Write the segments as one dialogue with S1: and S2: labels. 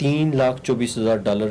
S1: $3,24,000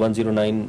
S1: 109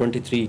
S1: 23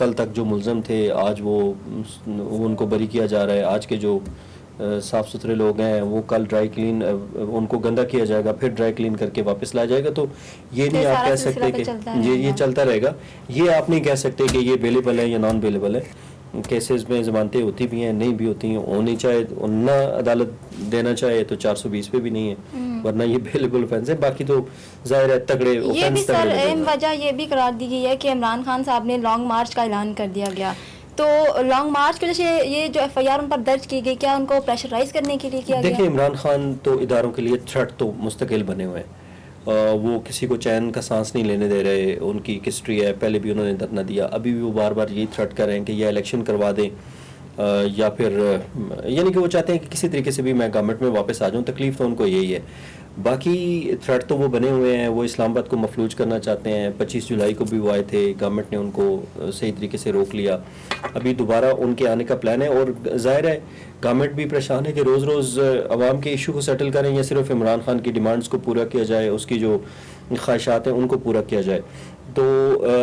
S1: کل تک جو ملزم تھے آج وہ ان کو بری کیا جا رہا ہے. آج کے جو صاف ستھرے لوگ ہیں وہ کل ڈرائی کلین ان کو گندا کیا جائے گا, پھر ڈرائی کلین کر کے واپس لایا جائے گا. تو یہ نہیں آپ کہہ سکتے کہ یہ چلتا رہے گا. یہ آپ نہیں کہہ سکتے کہ یہ بیلیبل ہے یا نان بیلیبل ہے. کیسز میں ضمانتیں ہوتی بھی ہیں, نہیں بھی ہوتی ہیں. ہونی چاہے نہ عدالت دینا چاہے تو 420 پہ بھی نہیں ہے, ورنہ یہ بیلیبل اوفینس ہے. باقی تو ظاہر ہے تگڑے
S2: یہ بھی
S1: اوفینس
S2: سر
S1: تگڑے
S2: اہم وجہ یہ بھی قرار دی گئی ہے کہ عمران خان صاحب نے لانگ مارچ کا اعلان کر دیا گیا. تو لانگ مارچ کی وجہ سے یہ جو ایف آئی آر ان پر درج کی گئی, کیا ان کو پریشرائز کرنے کے لیے کیا گیا؟
S1: دیکھیں عمران خان تو اداروں کے لیے تھریٹ تو مستقل بنے ہوئے ہیں. وہ کسی کو چین کا سانس نہیں لینے دے رہے. ان کی ہسٹری ہے, پہلے بھی انہوں نے دھرنا دیا, ابھی بھی وہ بار بار یہی تھریٹ کر رہے ہیں کہ یہ الیکشن کروا دیں یا پھر یعنی کہ وہ چاہتے ہیں کہ کسی طریقے سے بھی میں گورنمنٹ میں واپس آ جاؤں. تکلیف تو ان کو یہی ہے. باقی تھریٹ تو وہ بنے ہوئے ہیں. وہ اسلام آباد کو مفلوج کرنا چاہتے ہیں. 25 جولائی کو بھی وہ آئے تھے, گورنمنٹ نے ان کو صحیح طریقے سے روک لیا. ابھی دوبارہ ان کے آنے کا پلان ہے. اور ظاہر ہے گورنمنٹ بھی پریشان ہے کہ روز روز عوام کے ایشو کو سیٹل کریں یا صرف عمران خان کی ڈیمانڈز کو پورا کیا جائے, اس کی جو خواہشات ہیں ان کو پورا کیا جائے. تو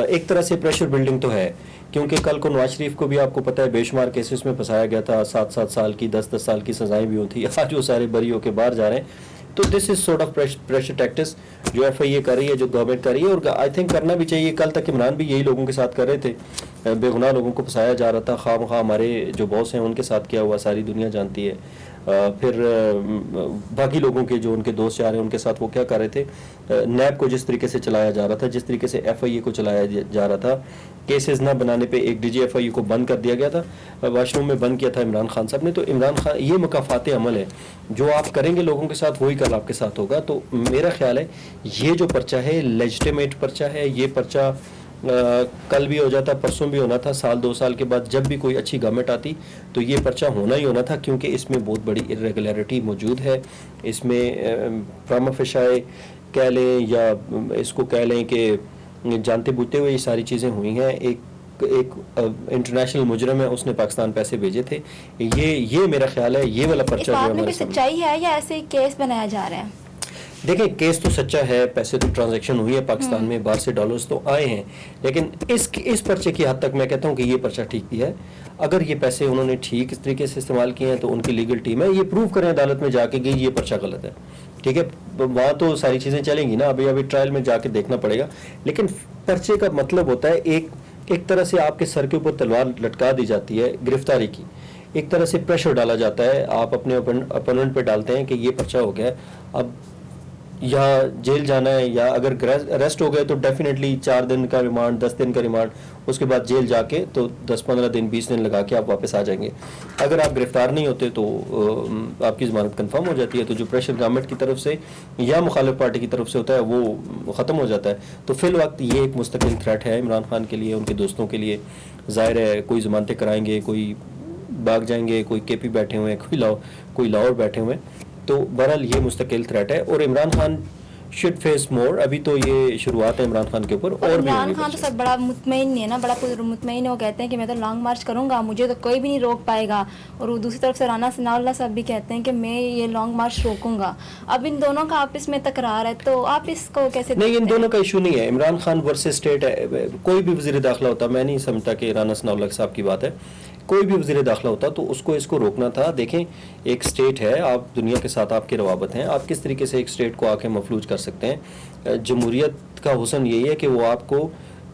S1: ایک طرح سے پریشر بلڈنگ تو ہے, کیونکہ کل کو نواز شریف کو بھی آپ کو پتہ ہے بے شمار کیسز میں پھنسایا گیا تھا. 7 سال کی 10 سال کی سزائیں بھی ہوئی تھیں. آج وہ سارے بری ہو کے باہر جا رہے ہیں. تو this is sort of pressure tactics جو ایف آئی اے کر رہی ہے, جو گورنمنٹ کر رہی ہے. اور آئی تھنک کرنا بھی چاہیے. کل تک عمران بھی یہی لوگوں کے ساتھ کر رہے تھے, بے گناہ لوگوں کو پھنسایا جا رہا تھا. خواہ مخواہ ہمارے جو باس ہیں ان کے ساتھ کیا ہوا ساری دنیا جانتی ہے. پھر باقی لوگوں کے جو ان کے دوست یار ہیں ان کے ساتھ وہ کیا کر رہے تھے. نیب کو جس طریقے سے چلایا جا رہا تھا, جس طریقے سے ایف آئی اے کو چلایا جا رہا تھا, کیسز نہ بنانے پہ ایک ڈی جی ایف آئی اے کو بند کر دیا گیا تھا, واش روم میں بند کیا تھا عمران خان صاحب نے. تو عمران خان یہ مکافات عمل ہے جو آپ کریں گے لوگوں کے ساتھ, وہی کل آپ کے ساتھ ہوگا. تو میرا خیال ہے یہ جو پرچہ ہے لیجٹیمیٹ پرچہ ہے. یہ پرچہ کل بھی ہو جاتا, پرسوں بھی ہونا تھا. 2 سال کے بعد جب بھی کوئی اچھی گورنمنٹ آتی تو یہ پرچہ ہونا ہی ہونا تھا, کیونکہ اس میں بہت بڑی irregularity موجود ہے. اس میں پراما فیشائے کہہ لیں یا اس کو کہہ لیں کہ جانتے بوجھتے ہوئے یہ ساری چیزیں ہوئی ہیں. ایک انٹرنیشنل مجرم ہے, اس نے پاکستان پیسے بھیجے تھے. یہ میرا خیال ہے یہ والا پرچہ جو
S2: ہمارے سچائی ہے یا ایسے کیس بنایا جا رہا ہے؟
S1: دیکھیں کیس تو سچا ہے, پیسے تو ٹرانزیکشن ہوئی ہے پاکستان میں, باہر سے ڈالرز تو آئے ہیں. لیکن اس پرچے کی حد تک میں کہتا ہوں کہ یہ پرچہ ٹھیک بھی ہے. اگر یہ پیسے انہوں نے ٹھیک اس طریقے سے استعمال کیے ہیں تو ان کی لیگل ٹیم ہے, یہ پروو کریں عدالت میں جا کے کہ یہ پرچہ غلط ہے. ٹھیک ہے, وہاں تو ساری چیزیں چلیں گی نا, ابھی ٹرائل میں جا کے دیکھنا پڑے گا. لیکن پرچے کا مطلب ہوتا ہے ایک طرح سے آپ کے سر کے اوپر تلوار لٹکا دی جاتی ہے گرفتاری کی. ایک طرح سے پریشر ڈالا جاتا ہے, آپ اپنے اپوننٹ پہ ڈالتے ہیں کہ یہ پرچہ ہو گیا, اب یا جیل جانا ہے, یا اگر اریسٹ ہو گئے تو ڈیفینیٹلی 4 دن کا ریمانڈ, 10 دن کا ریمانڈ, اس کے بعد جیل جا کے تو 10-15 دن 20 دن لگا کے آپ واپس آ جائیں گے. اگر آپ گرفتار نہیں ہوتے تو آپ کی ضمانت کنفرم ہو جاتی ہے. تو جو پریشر گورنمنٹ کی طرف سے یا مخالف پارٹی کی طرف سے ہوتا ہے وہ ختم ہو جاتا ہے. تو فی الوقت یہ ایک مستقل تھریٹ ہے عمران خان کے لیے, ان کے دوستوں کے لیے. ظاہر ہے کوئی ضمانتیں کرائیں گے, کوئی بھاگ جائیں گے, کوئی کے پی بیٹھے ہوئے ہیں, کوئی لاہور بیٹھے ہوئے ہیں. تو بہرحال یہ مستقل تھریٹ ہے. اور عمران خان شڈ فیس مور. ابھی تو یہ شروعات ہے عمران خان کے اوپر. اور
S2: عمران خان تو سب بڑا مطمئن ہے نا, بڑا مطمئن ہے. وہ کہتے ہیں کہ میں تو لانگ مارچ کروں گا, مجھے تو کوئی بھی نہیں روک پائے گا. اور وہ دوسری طرف سے رانا ثناء اللہ صاحب بھی کہتے ہیں کہ میں یہ لانگ مارچ روکوں گا. اب ان دونوں کا آپس میں تکرار ہے, تو آپ اس کو کیسے
S1: نہیں, ان دونوں کا ایشو نہیں ہے. عمران خان ورسز اسٹیٹ ہے. کوئی بھی وزیر داخلہ ہوتا, میں نہیں سمجھتا کہ رانا ثناء اللہ صاحب کی بات ہے, کوئی بھی وزیر داخلہ ہوتا تو اس کو روکنا تھا. دیکھیں ایک اسٹیٹ ہے, آپ دنیا کے ساتھ آپ کے روابط ہیں, آپ کس طریقے سے ایک اسٹیٹ کو آ کے مفلوج کر سکتے ہیں. جمہوریت کا حسن یہی ہے کہ وہ آپ کو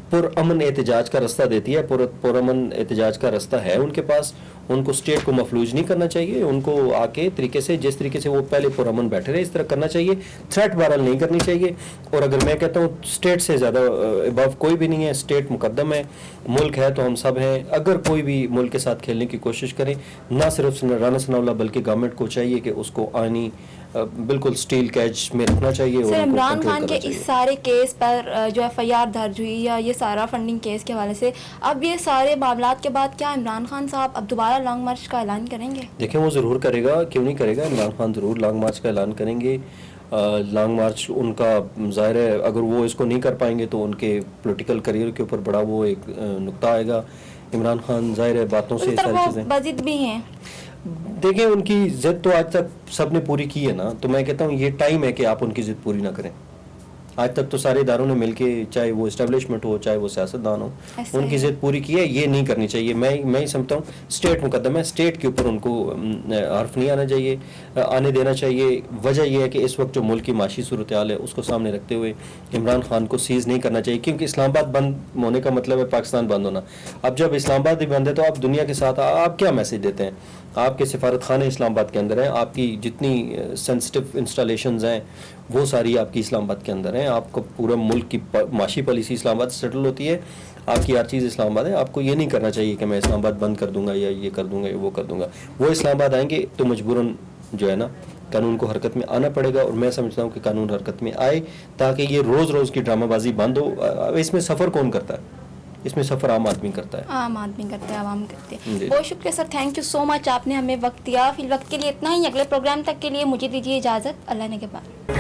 S1: پرامن احتجاج کا رستہ دیتی ہے. پرامن احتجاج کا رستہ ہے ان کے پاس. ان کو اسٹیٹ کو مفلوج نہیں کرنا چاہیے, ان کو آ کے طریقے سے جس طریقے سے وہ پہلے پرامن بیٹھے رہے اس طرح کرنا چاہیے. تھریٹ بہرحال نہیں کرنی چاہیے. اور اگر میں کہتا ہوں اسٹیٹ سے زیادہ ابو کوئی بھی نہیں ہے, اسٹیٹ مقدم ہے, ملک ہے تو ہم سب ہیں. اگر کوئی بھی ملک کے ساتھ کھیلنے کی کوشش کریں, نہ صرف رانا ثناء اللہ بلکہ گورنمنٹ کو چاہیے کہ اس کو آئینی بالکل سٹیل کیچ میں رکھنا چاہیے.
S2: سر عمران خان کے اس سارے کیس پر جو ایف آئی آر درج ہوئی یا یہ سارا فنڈنگ کیس کے حوالے سے, اب یہ سارے معاملات کے بعد کیا عمران خان صاحب اب دوبارہ لانگ مارچ کا اعلان کریں گے؟
S1: دیکھیں وہ ضرور کرے گا, کیوں نہیں کرے گا. عمران خان ضرور لانگ مارچ کا اعلان کریں گے. لانگ مارچ ان کا ظاہر ہے اگر وہ اس کو نہیں کر پائیں گے تو ان کے پولیٹیکل کریئر کے اوپر بڑا وہ ایک نقطہ آئے گا. عمران خان ظاہر ہے باتوں سے ساری چیزیں
S2: بضد بھی ہیں.
S1: دیکھیں ان کی ضد تو آج تک سب نے پوری کی ہے نا, تو میں کہتا ہوں یہ ٹائم ہے کہ آپ ان کی ضد پوری نہ کریں. آج تک تو سارے اداروں نے مل کے, چاہے وہ اسٹیبلشمنٹ ہو چاہے وہ سیاستدان ہو,
S2: ایسا
S1: ان کی
S2: ہے.
S1: ضد پوری کی ہے. یہ نہیں کرنی چاہیے. میں ہی سمجھتا ہوں اسٹیٹ مقدم ہے, اسٹیٹ کے اوپر ان کو حرف نہیں آنے دینا چاہیے. وجہ یہ ہے کہ اس وقت جو ملک کی معاشی صورتحال ہے اس کو سامنے رکھتے ہوئے عمران خان کو سیز نہیں کرنا چاہیے, کیونکہ اسلام آباد بند ہونے کا مطلب ہے پاکستان بند ہونا. اب جب اسلام آباد بھی بند ہے تو آپ دنیا کے ساتھ آپ کیا میسج دیتے ہیں؟ آپ کے سفارت خانے اسلام آباد کے اندر ہیں, آپ کی جتنی سینسٹیو انسٹالیشنز ہیں وہ ساری آپ کی اسلام آباد کے اندر ہیں, آپ کو پورا ملک کی معاشی پالیسی اسلام آباد سے سیٹل ہوتی ہے, آپ کی ہر چیز اسلام آباد ہے. آپ کو یہ نہیں کرنا چاہیے کہ میں اسلام آباد بند کر دوں گا یا یہ کر دوں گا یا وہ کر دوں گا. وہ اسلام آباد آئیں گے تو مجبوراً جو ہے نا قانون کو حرکت میں آنا پڑے گا, اور میں سمجھتا ہوں کہ قانون حرکت میں آئے تاکہ یہ روز روز کی ڈرامہ بازی بند ہو. اس میں سفر کون کرتا ہے؟ اس میں سفر عام آدمی کرتا ہے,
S2: عام آدمی کرتا ہے, عوام کرتے ہیں. بہت شکریہ سر, تھینک یو سو مچ, آپ نے ہمیں وقت دیا. فی الوقت کے لیے اتنا ہی. اگلے پروگرام تک کے لیے مجھے دیجیے اجازت. اللہ نے کے بعد.